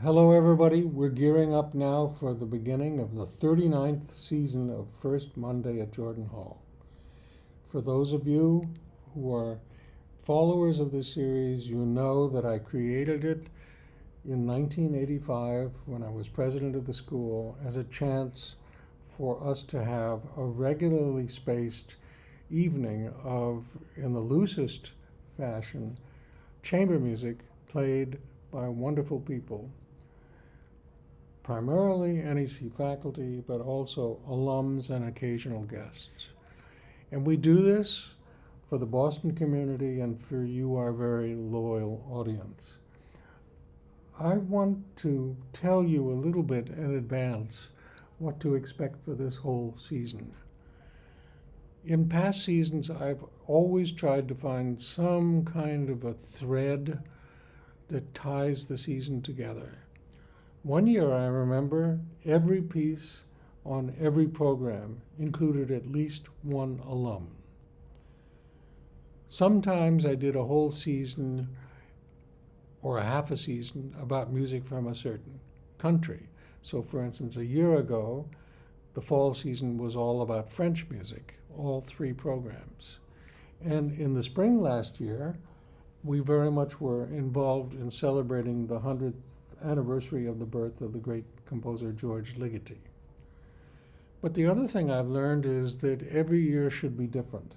Hello, everybody. We're gearing up now for the beginning of the 39th season of First Monday at Jordan Hall. For those of you who are followers of this series, you know that I created it in 1985 when I was president of the school as a chance for us to have a regularly spaced evening of, in the loosest fashion, chamber music played by wonderful people, primarily NEC faculty, but also alums and occasional guests. And we do this for the Boston community and for you, our very loyal audience. I want to tell you a little bit in advance what to expect for this whole season. In past seasons, I've always tried to find some kind of a thread that ties the season together. One year, I remember, every piece on every program included at least one alum. Sometimes I did a whole season or a half a season about music from a certain country. So, for instance, a year ago, the fall season was all about French music, all three programs. And in the spring last year, we very much were involved in celebrating the 100th anniversary of the birth of the great composer George Ligeti. But the other thing I've learned is that every year should be different.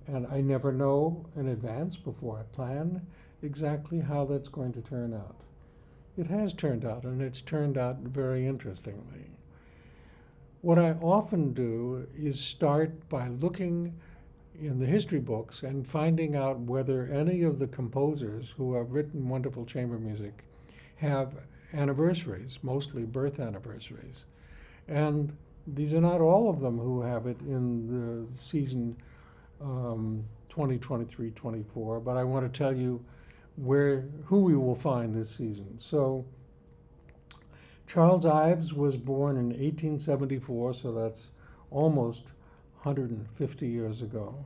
And I never know in advance before I plan exactly how that's going to turn out. It has turned out, and it's turned out very interestingly. What I often do is start by looking in the history books and finding out whether any of the composers who have written wonderful chamber music have anniversaries, mostly birth anniversaries. And these are not all of them who have it in the season 2023-24, but I want to tell you who we will find this season. So Charles Ives was born in 1874, so that's almost 150 years ago.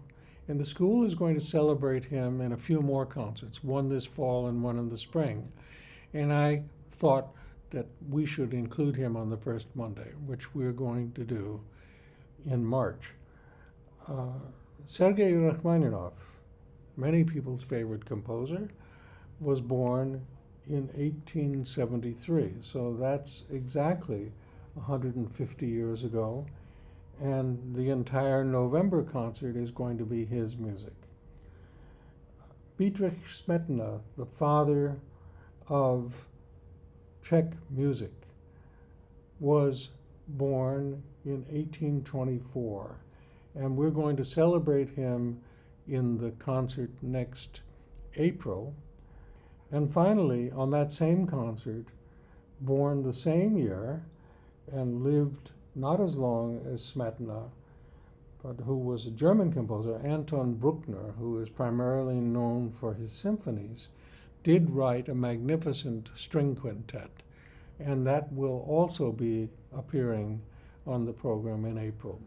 And the school is going to celebrate him in a few more concerts, one this fall and one in the spring. And I thought that we should include him on the first Monday, which we're going to do in March. Sergei Rachmaninoff, many people's favorite composer, was born in 1873. So that's exactly 150 years ago. And the entire November concert is going to be his music. Bedřich Smetana, the father of Czech music, was born in 1824, and we're going to celebrate him in the concert next April. And finally, on that same concert, born the same year and lived not as long as Smetana, but who was a German composer, Anton Bruckner, who is primarily known for his symphonies, did write a magnificent string quintet, and that will also be appearing on the program in April.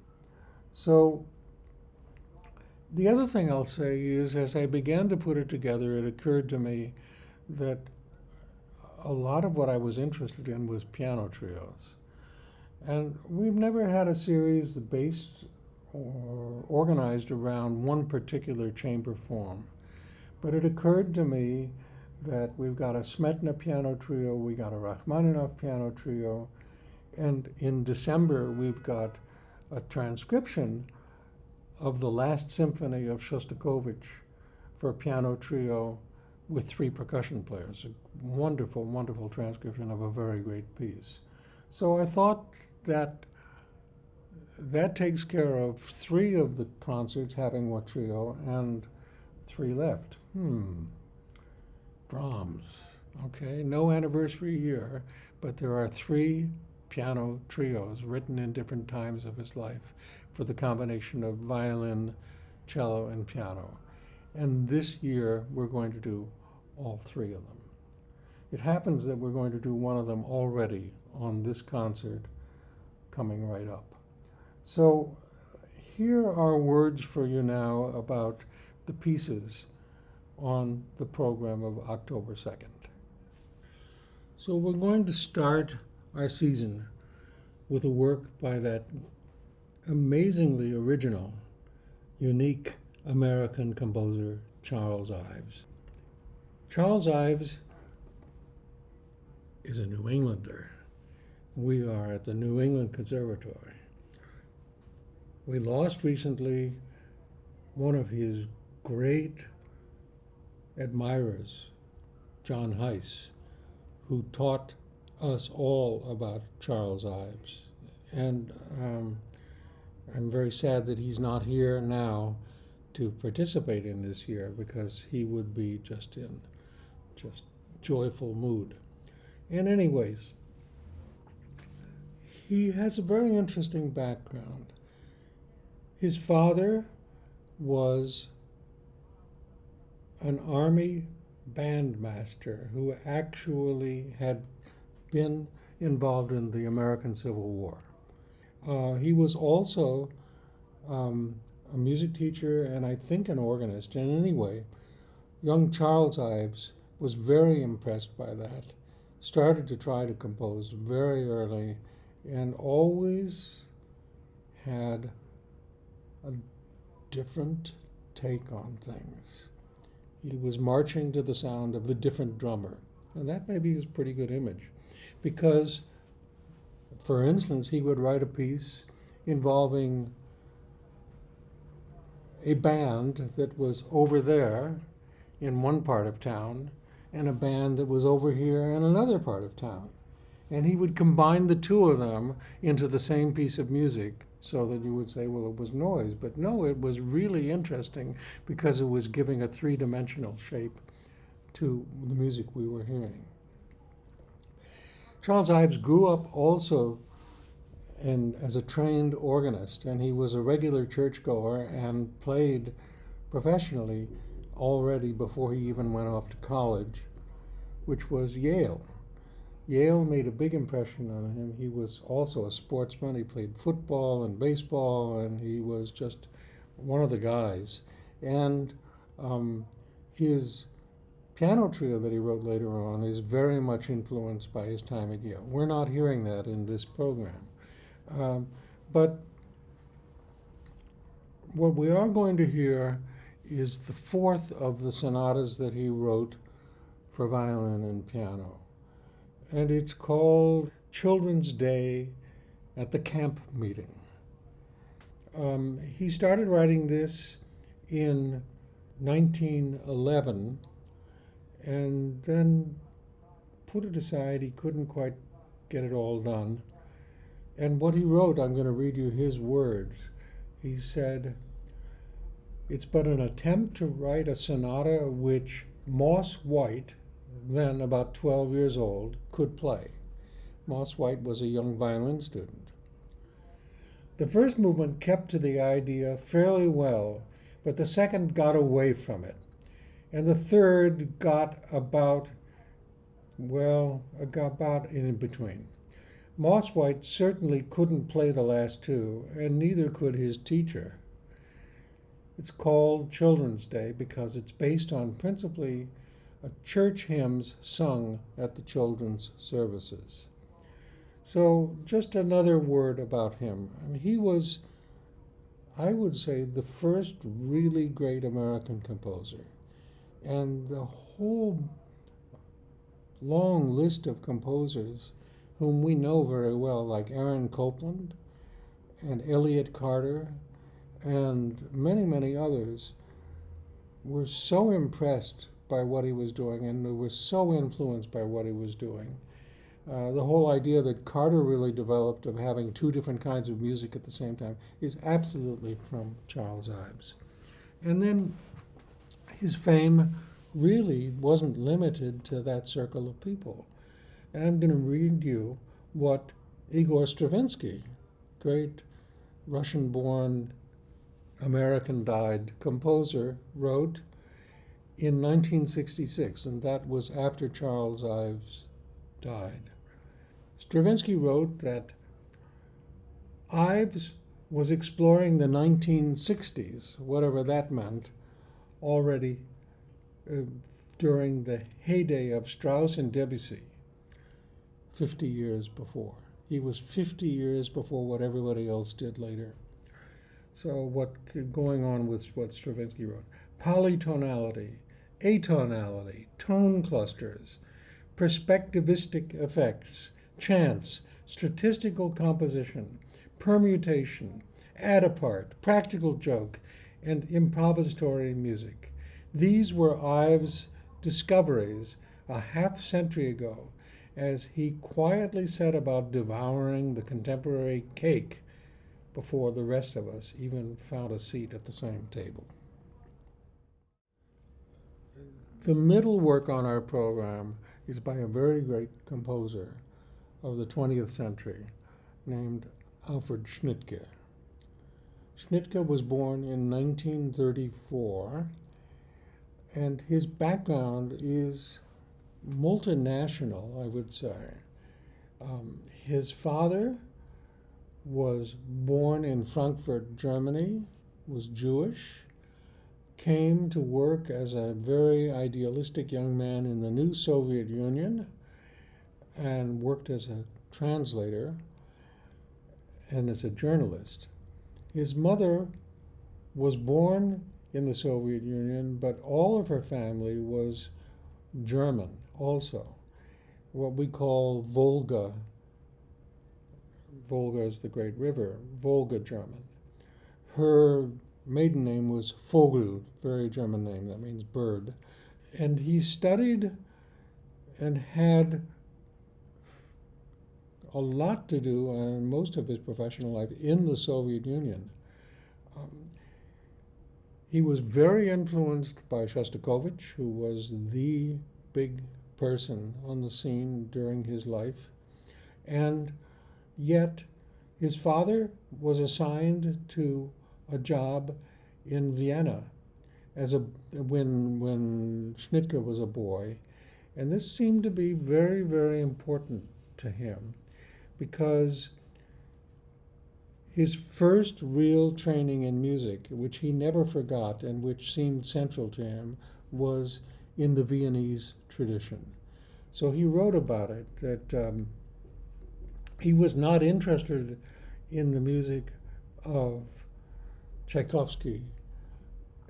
So the other thing I'll say is, as I began to put it together, it occurred to me that a lot of what I was interested in was piano trios. And we've never had a series based or organized around one particular chamber form. But it occurred to me that we've got a Smetana piano trio, we got a Rachmaninoff piano trio, and in December we've got a transcription of the last symphony of Shostakovich for a piano trio with three percussion players. A wonderful, wonderful transcription of a very great piece. So I thought that takes care of three of the concerts having one trio and three left. Brahms. Okay, no anniversary year, but there are three piano trios written in different times of his life for the combination of violin, cello, and piano. And this year we're going to do all three of them. It happens that we're going to do one of them already on this concert coming right up. So here are words for you now about the pieces on the program of October 2nd. So we're going to start our season with a work by that amazingly original, unique American composer, Charles Ives. Charles Ives is a New Englander. We are at the New England Conservatory. We lost recently one of his great admirers, John Heiss, who taught us all about Charles Ives. And I'm very sad that he's not here now to participate in this year, because he would be just in joyful mood. And anyways, he has a very interesting background. His father was an army bandmaster who actually had been involved in the American Civil War. He was also a music teacher and I think an organist. And anyway, young Charles Ives was very impressed by that, started to try to compose very early, and always had a different take on things. He was marching to the sound of a different drummer. And that maybe is a pretty good image. Because, for instance, he would write a piece involving a band that was over there in one part of town and a band that was over here in another part of town. And he would combine the two of them into the same piece of music, so that you would say, well, it was noise. But no, it was really interesting because it was giving a three-dimensional shape to the music we were hearing. Charles Ives grew up also as a trained organist, and he was a regular churchgoer and played professionally already before he even went off to college, which was Yale. Yale made a big impression on him. He was also a sportsman. He played football and baseball, and he was just one of the guys. And his piano trio that he wrote later on is very much influenced by his time at Yale. We're not hearing that in this program. But what we are going to hear is the fourth of the sonatas that he wrote for violin and piano. And it's called Children's Day at the Camp Meeting. He started writing this in 1911 and then put it aside. He couldn't quite get it all done. And what he wrote, I'm going to read you his words. He said, "It's but an attempt to write a sonata which Moss White, then about 12 years old, could play." Moss White was a young violin student. "The first movement kept to the idea fairly well, but the second got away from it. And the third got about in between. Moss White certainly couldn't play the last two, and neither could his teacher. It's called Children's Day because it's based on principally church hymns sung at the children's services." So just another word about him. I mean, he was, I would say, the first really great American composer. And the whole long list of composers whom we know very well, like Aaron Copland and Elliott Carter and many, many others, were so impressed by what he was doing and were so influenced by what he was doing. The whole idea that Carter really developed of having two different kinds of music at the same time is absolutely from Charles Ives. And then his fame really wasn't limited to that circle of people. And I'm going to read you what Igor Stravinsky, great Russian-born, American-dyed composer, wrote in 1966, and that was after Charles Ives died. Stravinsky wrote that Ives was exploring the 1960s, whatever that meant, already during the heyday of Strauss and Debussy. 50 years before. He was 50 years before what everybody else did later. So going on with what Stravinsky wrote? Polytonality, atonality, tone clusters, perspectivistic effects, chants, statistical composition, permutation, add apart, practical joke, and improvisatory music. These were Ives' discoveries a half century ago as he quietly set about devouring the contemporary cake before the rest of us even found a seat at the same table. The middle work on our program is by a very great composer of the 20th century named Alfred Schnittke. Schnittke was born in 1934, and his background is multinational, I would say. His father was born in Frankfurt, Germany, was Jewish, came to work as a very idealistic young man in the new Soviet Union, and worked as a translator and as a journalist. His mother was born in the Soviet Union, but all of her family was German also, what we call Volga. Volga is the great river, Volga German. Her maiden name was Vogel, very German name, that means bird. And he studied and had a lot to do, and most of his professional life, in the Soviet Union. He was very influenced by Shostakovich, who was the big person on the scene during his life. And yet, his father was assigned to a job in Vienna when Schnittke was a boy. And this seemed to be very, very important to him because his first real training in music, which he never forgot and which seemed central to him, was in the Viennese tradition. So he wrote about it, that he was not interested in the music of Tchaikovsky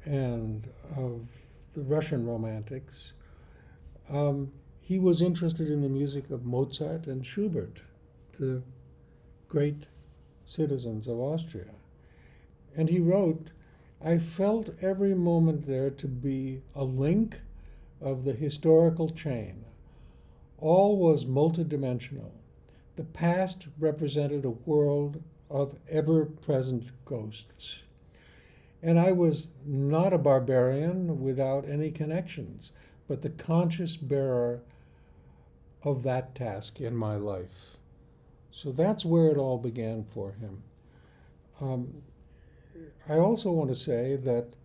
and of the Russian romantics. He was interested in the music of Mozart and Schubert, the great citizens of Austria. And he wrote, I felt every moment there to be a link of the historical chain. All was multidimensional. The past represented a world of ever-present ghosts. And I was not a barbarian without any connections, but the conscious bearer of that task in my life. So that's where it all began for him. I also want to say that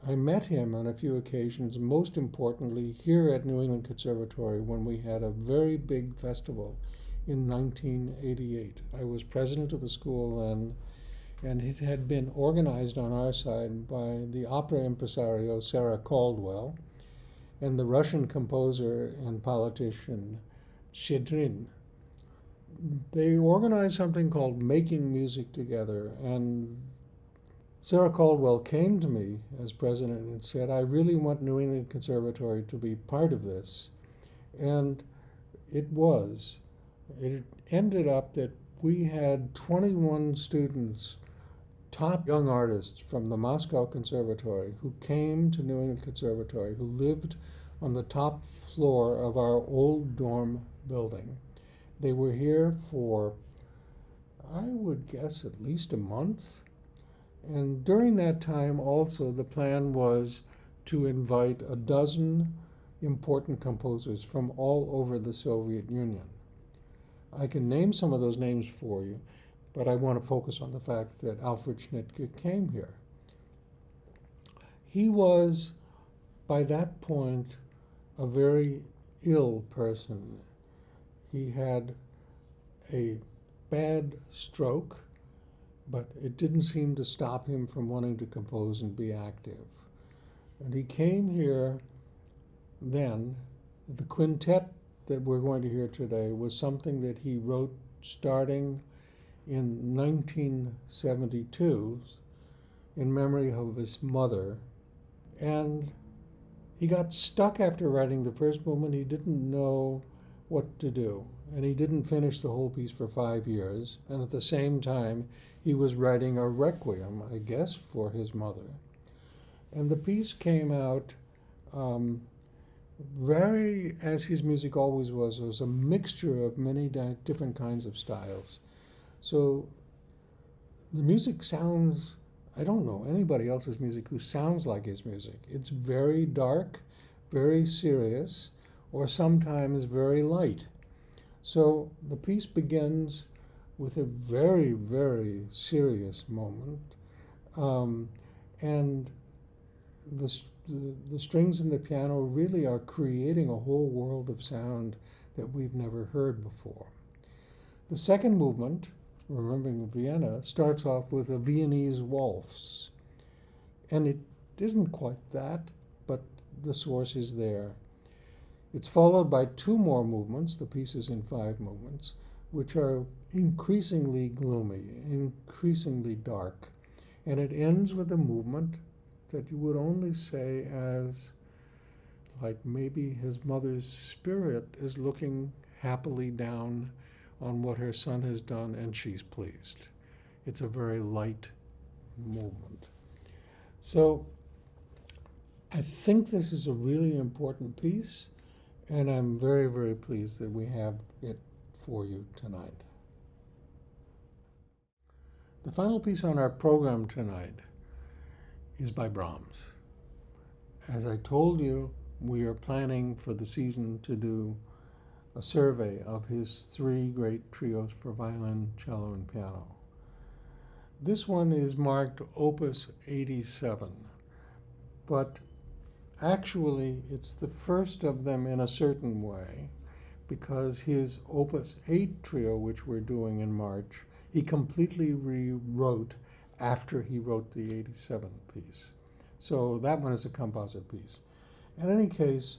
I met him on a few occasions, most importantly here at New England Conservatory when we had a very big festival in 1988. I was president of the school then, and it had been organized on our side by the opera impresario Sarah Caldwell and the Russian composer and politician Shchedrin. They organized something called Making Music Together, and Sarah Caldwell came to me as president and said, I really want New England Conservatory to be part of this. And it was. It ended up that we had 21 students, top young artists from the Moscow Conservatory, who came to New England Conservatory, who lived on the top floor of our old dorm building. They were here for, I would guess, at least a month. And during that time also, the plan was to invite a dozen important composers from all over the Soviet Union. I can name some of those names for you, but I want to focus on the fact that Alfred Schnittke came here. He was, by that point, a very ill person. He had a bad stroke, but it didn't seem to stop him from wanting to compose and be active. And he came here then. The quintet that we're going to hear today was something that he wrote starting in 1972 in memory of his mother. And he got stuck after writing the first movement. He didn't know what to do. And he didn't finish the whole piece for 5 years. And at the same time, he was writing a requiem, I guess, for his mother. And the piece came out very, as his music always was, it was a mixture of many different kinds of styles. So the music sounds, I don't know anybody else's music who sounds like his music. It's very dark, very serious, or sometimes very light. So the piece begins with a very, very serious moment, and the strings in the piano really are creating a whole world of sound that we've never heard before. The second movement, remembering Vienna, starts off with a Viennese waltz. And it isn't quite that, but the source is there. It's followed by two more movements, the piece is in 5 movements, which are increasingly gloomy, increasingly dark. And it ends with a movement that you would only say as like maybe his mother's spirit is looking happily down on what her son has done and she's pleased. It's a very light movement. So I think this is a really important piece, and I'm very, very pleased that we have it for you tonight. The final piece on our program tonight is by Brahms. As I told you, we are planning for the season to do a survey of his 3 great trios for violin, cello, and piano. This one is marked Opus 87, but actually it's the first of them in a certain way, because his Opus 8 trio, which we're doing in March, he completely rewrote after he wrote the 87 piece. So that one is a composite piece. In any case,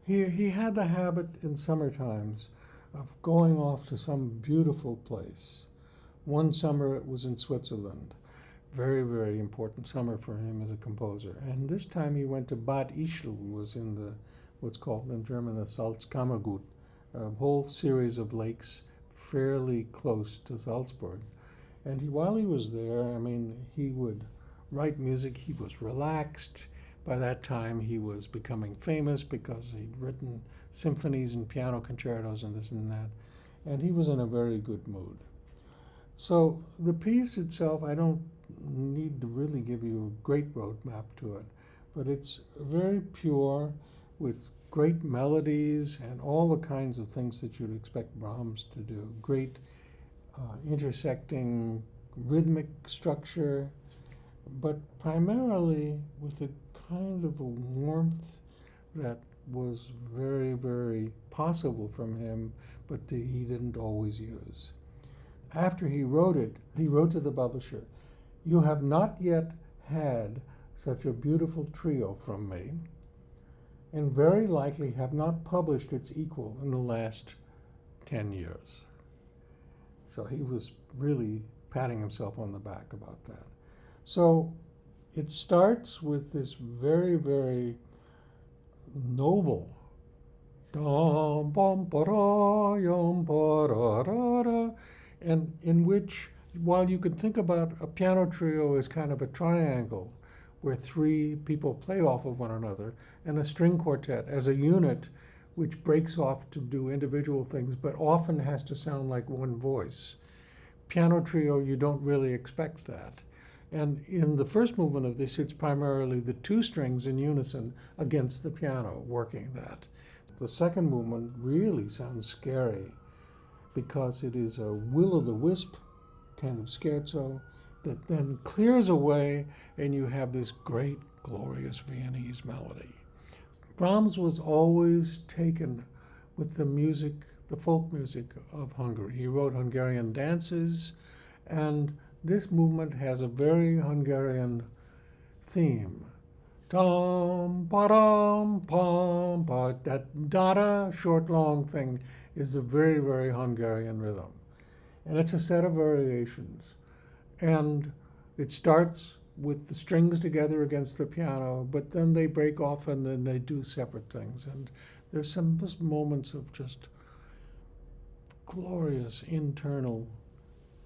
he had the habit in summer times of going off to some beautiful place. One summer it was in Switzerland. Very, very important summer for him as a composer. And this time he went to Bad Ischl, was in the what's called in German the Salzkammergut, a whole series of lakes fairly close to Salzburg. And while he was there, I mean, he would write music. He was relaxed. By that time, he was becoming famous because he'd written symphonies and piano concertos and this and that. And he was in a very good mood. So the piece itself, I don't need to really give you a great roadmap to it, but it's very pure with great melodies and all the kinds of things that you'd expect Brahms to do. Great intersecting rhythmic structure, but primarily with a kind of a warmth that was very, very possible from him, but he didn't always use. After he wrote it, he wrote to the publisher, "You have not yet had such a beautiful trio from me, and very likely have not published its equal in the last 10 years. So he was really patting himself on the back about that. So it starts with this very, very noble and in which, while you could think about a piano trio as kind of a triangle where 3 people play off of one another, and a string quartet as a unit which breaks off to do individual things but often has to sound like one voice. Piano trio, you don't really expect that. And in the first movement of this, it's primarily the 2 strings in unison against the piano working that. The second movement really sounds scary because it is a will-o'-the-wisp kind of scherzo that then clears away and you have this great, glorious Viennese melody. Brahms was always taken with the music, the folk music of Hungary. He wrote Hungarian dances, and this movement has a very Hungarian theme. Dum, ba-dum, pam, pom pa, that dada, short, long thing is a very, very Hungarian rhythm. And it's a set of variations. And it starts with the strings together against the piano, but then they break off and then they do separate things. And there's some just moments of just glorious internal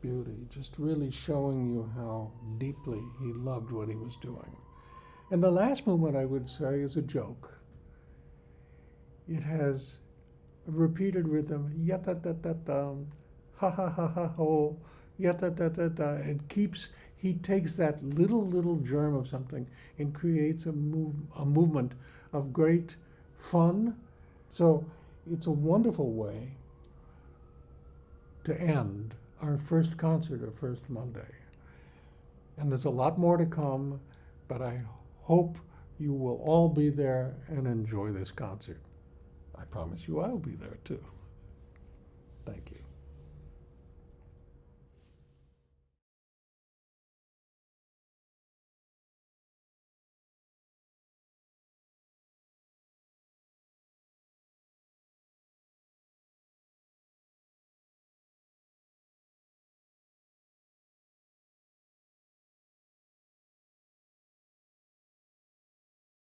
beauty, just really showing you how deeply he loved what he was doing. And the last movement, I would say, is a joke. It has a repeated rhythm, yata-da-da-da, ha-ha-ha-ha-ho, yata-da-da-da. He takes that little germ of something and creates a movement of great fun. So it's a wonderful way to end our first concert of First Monday. And there's a lot more to come, but I hope you will all be there and enjoy this concert. I promise you I'll be there too. Thank you.